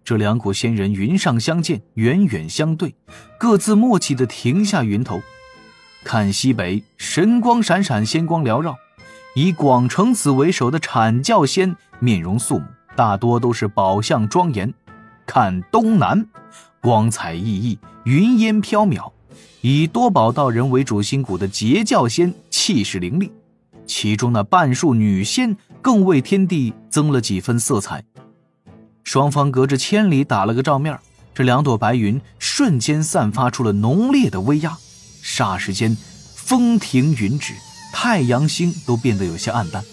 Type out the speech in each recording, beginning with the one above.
这两股仙人云上相见，远远相对，各自默契地停下云头。看西北，神光闪闪，仙光缭绕，以广成子为首的阐教仙面容肃穆，大多都是宝相庄严。看东南，光彩熠熠，云烟飘渺，以多宝道人为主心骨的截教仙气势凌厉，其中那半数女仙更为天地增了几分色彩。双方隔着千里打了个照面，这两朵白云瞬间散发出了浓烈的威压，霎时间风停云止，太阳星都变得有些暗淡。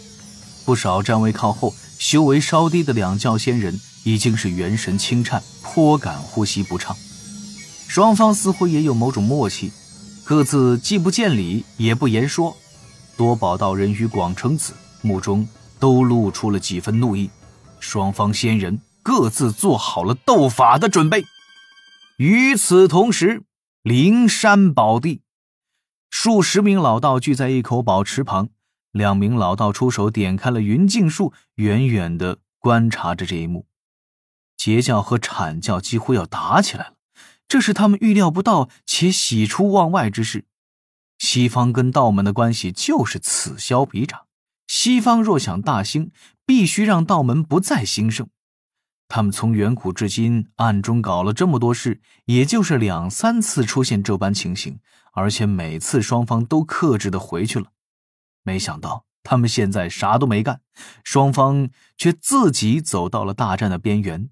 不少站位靠后修为稍低的两教仙人已经是元神轻颤，颇感呼吸不畅。双方似乎也有某种默契，各自既不见礼也不言说。多宝道人与广成子目中都露出了几分怒意，双方仙人各自做好了斗法的准备。与此同时，灵山宝地，数十名老道聚在一口宝池旁，两名老道出手点开了云镜术，远远地观察着这一幕。截教和阐教几乎要打起来了，这是他们预料不到且喜出望外之事。西方跟道门的关系就是此消彼长，西方若想大兴，必须让道门不再兴盛。他们从远古至今暗中搞了这么多事，也就是2、3次出现这般情形，而且每次双方都克制地回去了。没想到他们现在啥都没干，双方却自己走到了大战的边缘。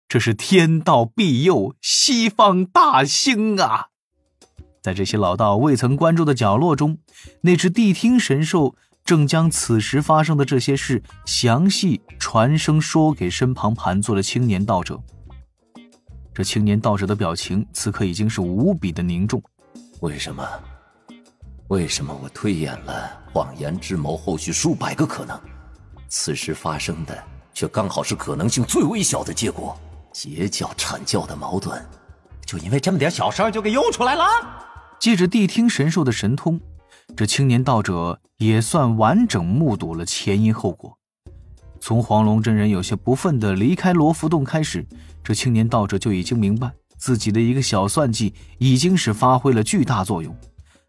这是天道庇佑，西方大兴啊！在这些老道未曾关注的角落中，那只谛听神兽正将此时发生的这些事详细传声说给身旁盘坐的青年道者。这青年道者的表情此刻已经是无比的凝重。为什么我推演了谎言之谋后续数百个可能，此时发生的却刚好是可能性最微小的结果？截教阐教的矛盾就因为这么点小事就给揪出来了。借着谛听神兽的神通，这青年道者也算完整目睹了前因后果。从黄龙真人有些不忿地离开罗浮洞开始，这青年道者就已经明白自己的一个小算计已经是发挥了巨大作用，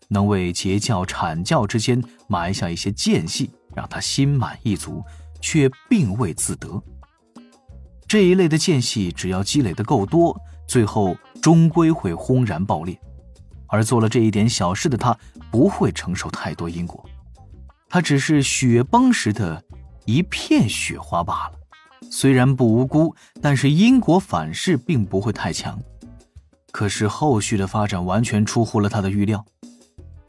能为截教阐教之间埋下一些间隙，让他心满意足，却并未自得。这一类的间隙只要积累的够多，最后终归会轰然爆裂。而做了这一点小事的他不会承受太多因果，他只是雪崩时的一片雪花罢了。虽然不无辜，但是因果反噬并不会太强。可是后续的发展完全出乎了他的预料。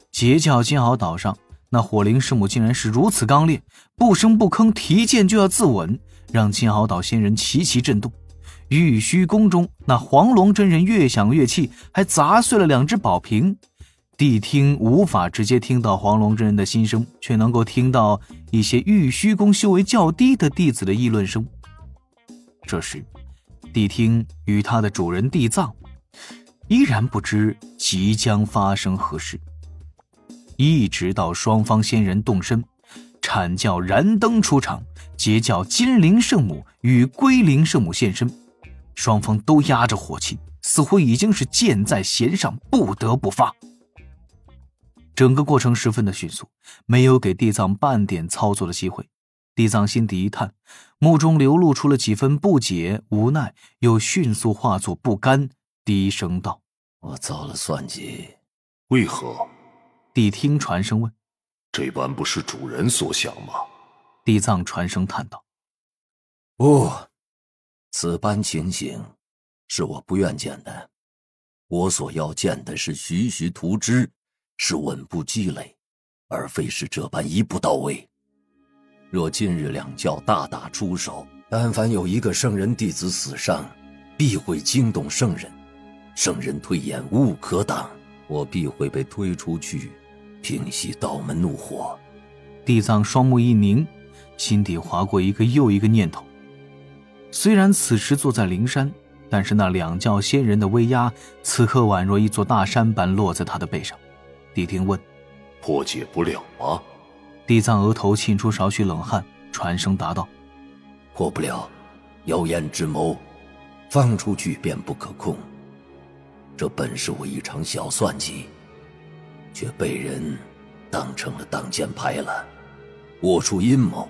截教煎熬岛上，那火灵师母竟然是如此刚烈，不声不吭提剑就要自刎，让煎熬岛仙人齐齐震动。玉虚宫中，那黄龙真人越想越气，还砸碎了2只宝瓶。谛听无法直接听到黄龙真人的心声，却能够听到一些玉虚宫修为较低的弟子的议论声。这时，谛听与他的主人地藏依然不知即将发生何事，一直到双方仙人动身，阐教燃灯出场，截教金灵圣母与龟灵圣母现身，双方都压着火气，似乎已经是箭在弦上，不得不发。整个过程十分的迅速，没有给地藏半点操作的机会。地藏心底一叹，目中流露出了几分不解、无奈，又迅速化作不甘，低声道：我遭了算计。为何？谛听传声问。这般不是主人所想吗？地藏传声叹道：不，此般情形是我不愿见的。我所要见的是徐徐图之，是稳步积累，而非是这般一步到位。若今日两教大打出手，但凡有一个圣人弟子死伤，必会惊动圣人，圣人退演无可挡，我必会被推出去，平息道门怒火。地藏双目一凝，心底划过一个又一个念头。虽然此时坐在灵山，但是那两教仙人的威压此刻宛若一座大山般落在他的背上。谛听问：破解不了吗？地藏额头沁出少许冷汗，传声答道：破不了，妖艳之谋放出去便不可控。这本是我一场小算计，却被人当成了挡箭牌了。我出阴谋，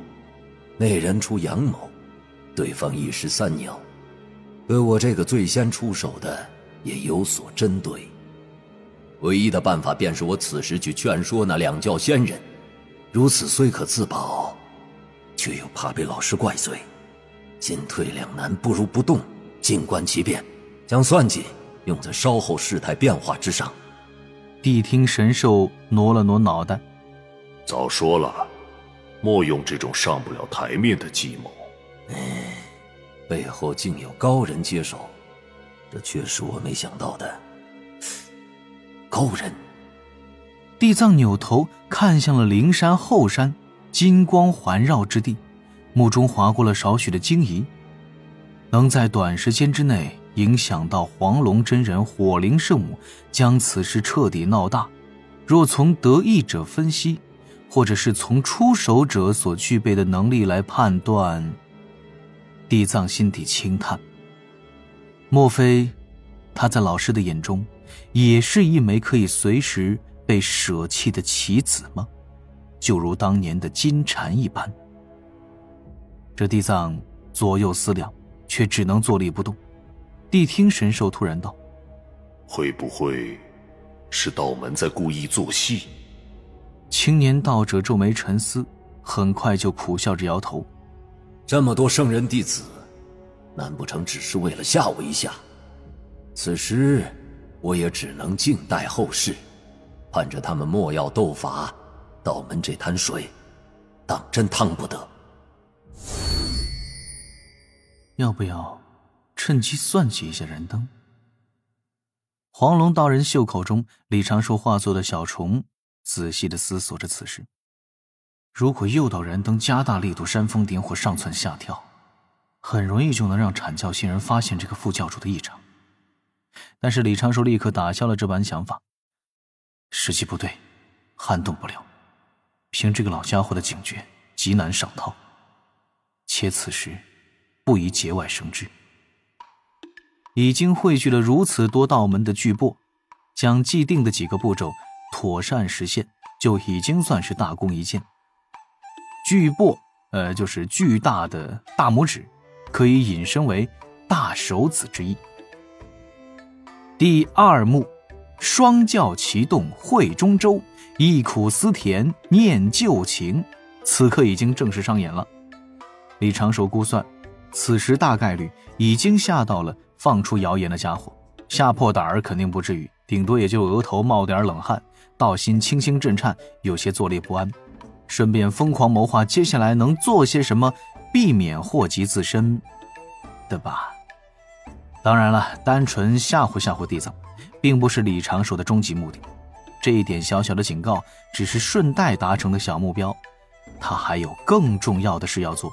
那人出阳谋，对方一石三鸟，对我这个最先出手的也有所针对。唯一的办法便是我此时去劝说那两教仙人，如此虽可自保，却又怕被老师怪罪，进退两难，不如不动，静观其变，将算计用在稍后事态变化之上。谛听神兽挪了挪脑袋，早说了，莫用这种上不了台面的计谋。背后竟有高人接手，这却是我没想到的。高人。地藏扭头看向了灵山后山金光环绕之地，目中划过了少许的惊疑。能在短时间之内影响到黄龙真人、火灵圣母，将此事彻底闹大，若从得意者分析，或者是从出手者所具备的能力来判断，地藏心底轻叹，莫非他在老师的眼中也是一枚可以随时被舍弃的棋子吗？就如当年的金蝉一般。这地藏左右思量，却只能坐立不动。谛听神兽突然道：会不会是道门在故意做戏？青年道者皱眉沉思，很快就苦笑着摇头。这么多圣人弟子，难不成只是为了吓我一下？此时我也只能静待后事，盼着他们莫要斗法，道门这滩水当真趟不得。要不要趁机算计一下燃灯？黄龙道人袖口中李长寿化作的小虫仔细地思索着此事。如果诱导燃灯加大力度煽风点火上蹿下跳，很容易就能让阐教新人发现这个副教主的异常。但是李长寿立刻打消了这般想法，时机不对，撼动不了，凭这个老家伙的警觉极难上套，且此时不宜节外生枝。已经汇聚了如此多道门的巨擘，将既定的几个步骤妥善实现，就已经算是大功一件。巨擘就是巨大的大拇指，可以引申为大手指之意。第二幕，双教齐动会中州，忆苦思甜念旧情，此刻已经正式上演了。李长寿估算，此时大概率已经吓到了放出谣言的家伙，吓破胆儿肯定不至于，顶多也就额头冒点冷汗，道心轻轻震颤，有些坐立不安，顺便疯狂谋划接下来能做些什么避免祸及自身的吧。当然了，单纯吓唬吓唬地藏并不是李长寿的终极目的，这一点小小的警告只是顺带达成的小目标，他还有更重要的事要做。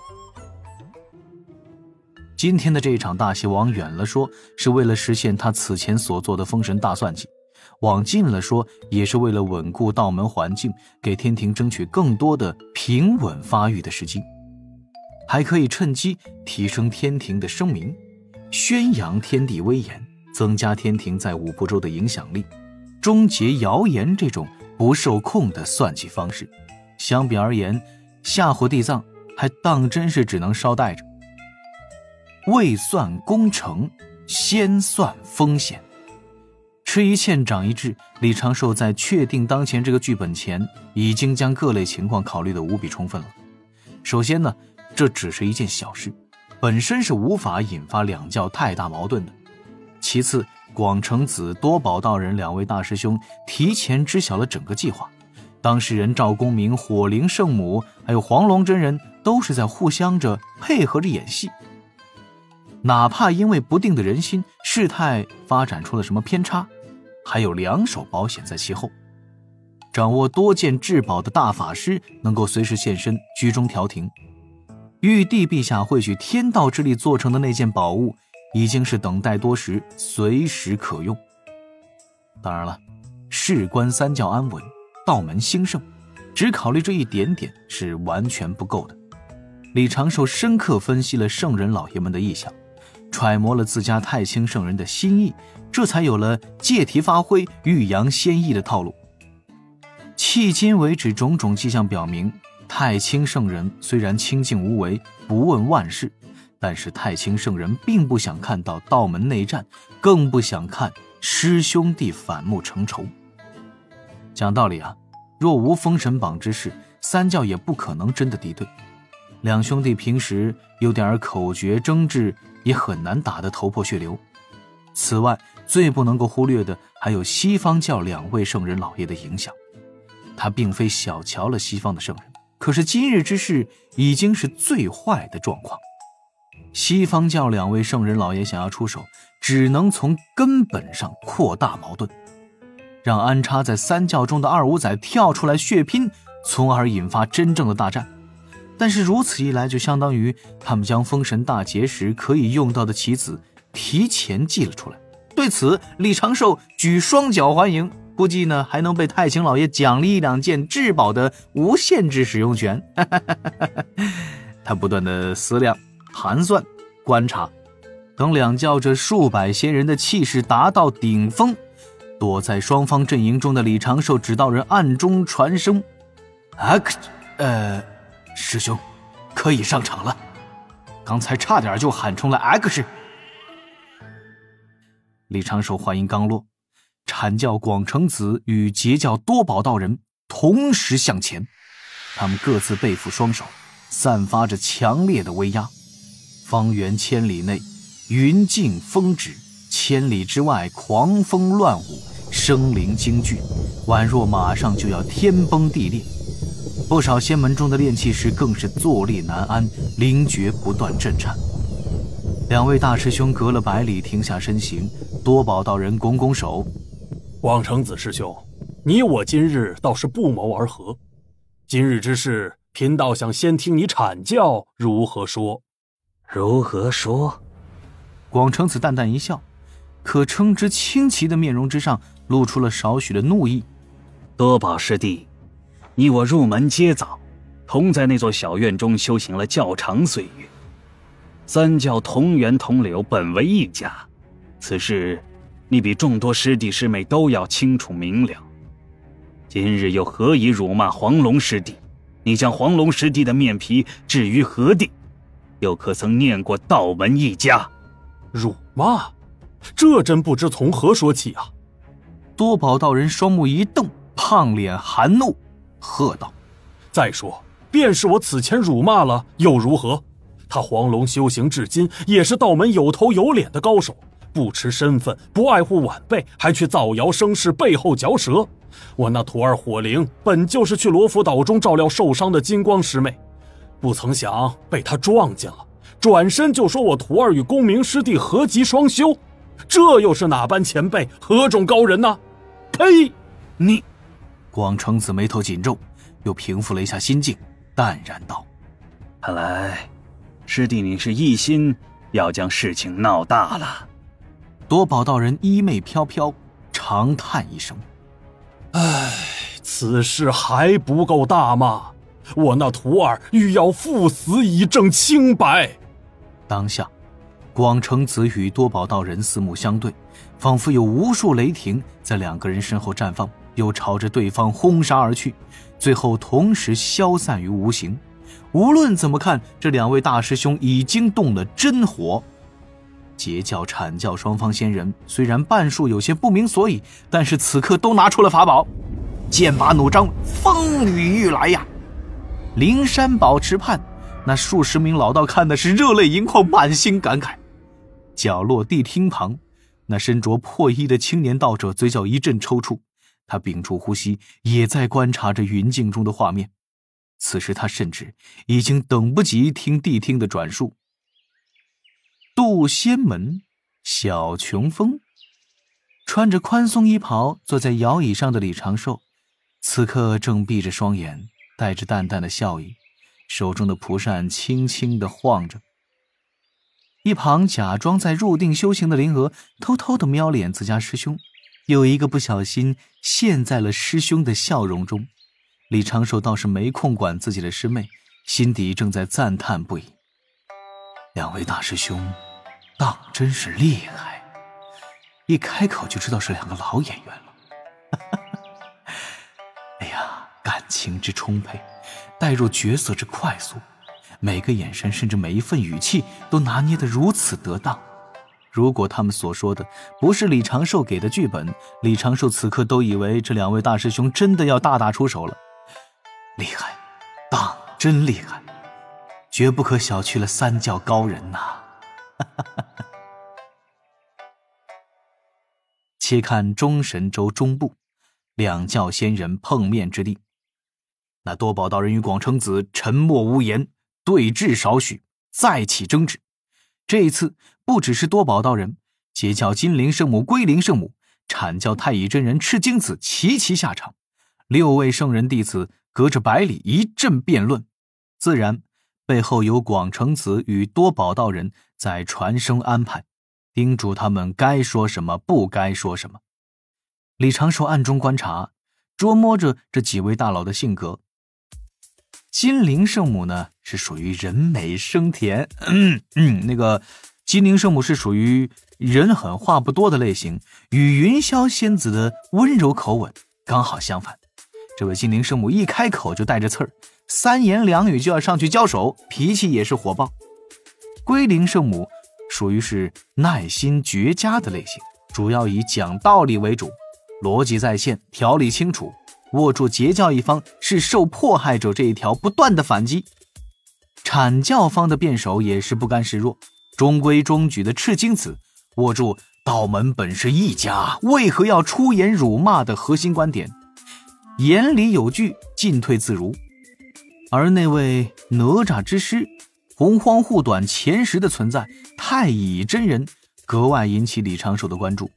今天的这一场大戏往远了说是为了实现他此前所做的封神大算计，往近了说也是为了稳固道门环境，给天庭争取更多的平稳发育的时机，还可以趁机提升天庭的声名，宣扬天地威严，增加天庭在五部洲的影响力，终结谣言这种不受控的算计方式。相比而言，吓唬地藏还当真是只能捎带着。未算功成，先算风险。吃一堑长一智，李长寿在确定当前这个剧本前，已经将各类情况考虑得无比充分了。首先呢，这只是一件小事，本身是无法引发两教太大矛盾的。其次，广成子、多宝道人两位大师兄提前知晓了整个计划，当事人赵公明、火灵圣母还有黄龙真人都是在互相着配合着演戏。哪怕因为不定的人心，事态发展出了什么偏差，还有两手保险在其后。掌握多件至宝的大法师能够随时现身居中调停。玉帝陛下汇聚天道之力做成的那件宝物，已经是等待多时，随时可用。当然了，事关三教安稳，道门兴盛，只考虑这一点点是完全不够的。李长寿深刻分析了圣人老爷们的意向，揣摩了自家太清圣人的心意，这才有了借题发挥、欲扬先抑的套路。迄今为止，种种迹象表明，太清圣人虽然清静无为，不问万事，但是太清圣人并不想看到道门内战，更不想看师兄弟反目成仇。讲道理啊，若无封神榜之事，三教也不可能真的敌对。两兄弟平时有点口诀争执，也很难打得头破血流。此外，最不能够忽略的还有西方教两位圣人老爷的影响。他并非小瞧了西方的圣人，可是今日之事已经是最坏的状况。西方教两位圣人老爷想要出手，只能从根本上扩大矛盾，让安插在三教中的二五仔跳出来血拼，从而引发真正的大战。但是如此一来，就相当于他们将封神大劫时可以用到的棋子提前记了出来。对此，李长寿举双脚欢迎，估计呢还能被太清老爷奖励1-2件至宝的无限制使用权。他不断的思量、盘算、观察，等两教这数百仙人的气势达到顶峰，躲在双方阵营中的李长寿指导人暗中传声：师兄可以上场了，刚才差点就喊成了 X。 李长寿话音刚落，阐教广成子与截教多宝道人同时向前，他们各自背负双手，散发着强烈的威压。方圆千里内云静风止，千里之外狂风乱舞，生灵惊惧，宛若马上就要天崩地裂。不少仙门中的炼气师更是坐立难安，灵觉不断震颤。两位大师兄隔了100里停下身形，多宝道人拱拱手：广成子师兄，你我今日倒是不谋而合，今日之事，贫道想先听你阐教如何说。如何说？广成子淡淡一笑，可称之清奇的面容之上露出了少许的怒意。多宝师弟，你我入门皆早，同在那座小院中修行了较长岁月，三教同源同流，本为一家，此事你比众多师弟师妹都要清楚明了。今日又何以辱骂黄龙师弟？你将黄龙师弟的面皮置于何地？又可曾念过道门一家？辱骂？这真不知从何说起啊！多宝道人双目一瞪，胖脸含怒，喝道：再说，便是我此前辱骂了，又如何？他黄龙修行至今，也是道门有头有脸的高手，不持身份，不爱护晚辈，还去造谣生事，背后嚼舌。我那徒儿火灵本就是去罗浮岛中照料受伤的金光师妹，不曾想被他撞见了，转身就说我徒儿与公明师弟合集双修，这又是哪般前辈，何种高人呢？呸！你！广成子眉头紧皱，又平复了一下心境，淡然道：看来师弟你是一心要将事情闹大了。多宝道人衣袂飘飘，长叹一声：唉，此事还不够大吗？我那徒儿欲要赴死以证清白。当下广成子与多宝道人四目相对，仿佛有无数雷霆在两个人身后绽放，又朝着对方轰杀而去，最后同时消散于无形。无论怎么看，这两位大师兄已经动了真火。截教阐教双方仙人虽然半数有些不明所以，但是此刻都拿出了法宝，剑拔弩张，风雨欲来呀！灵山宝池畔，那数十名老道看的是热泪盈眶，满心感慨。角落地厅旁，那身着破衣的青年道者嘴角一阵抽搐，他屏住呼吸，也在观察着云境中的画面。此时他甚至已经等不及听谛听的转述。渡仙门，小琼峰，穿着宽松衣袍坐在摇椅上的李长寿，此刻正闭着双眼，带着淡淡的笑意，手中的蒲扇轻轻地晃着。一旁假装在入定修行的灵娥偷偷地瞄脸自家师兄，有一个不小心陷在了师兄的笑容中。李长寿倒是没空管自己的师妹，心底正在赞叹不已。两位大师兄当真是厉害，一开口就知道是2个老演员了。哎呀，感情之充沛，带入角色之快速，每个眼神甚至每一份语气都拿捏得如此得当。如果他们所说的不是李长寿给的剧本，李长寿此刻都以为这2位大师兄真的要大打出手了。厉害，当真厉害，绝不可小觑了3教高人呐。且看中神州中部2教仙人碰面之地，那多宝道人与广成子沉默无言，对峙少许，再起争执。这一次不只是多宝道人，截教金灵圣母、龟灵圣母、阐教太乙真人赤精子齐齐下场，6位圣人弟子隔着百里一阵辩论，自然背后有广成子与多宝道人在传声安排，叮嘱他们该说什么不该说什么。李长寿暗中观察，琢磨着这几位大佬的性格。金灵圣母呢是属于人美声甜，那个金灵圣母是属于人狠话不多的类型，与云霄仙子的温柔口吻刚好相反。这位金灵圣母一开口就带着刺儿，3言2语就要上去交手，脾气也是火爆。龟灵圣母属于是耐心绝佳的类型，主要以讲道理为主，逻辑在线，条理清楚，握住截教一方是受迫害者这一条不断的反击。阐教方的辩手也是不甘示弱，中规中矩的赤精子握住道门本是一家，为何要出言辱骂的核心观点，言里有据，进退自如。而那位哪吒之师洪荒护短前10的存在太乙真人格外引起李长寿的关注。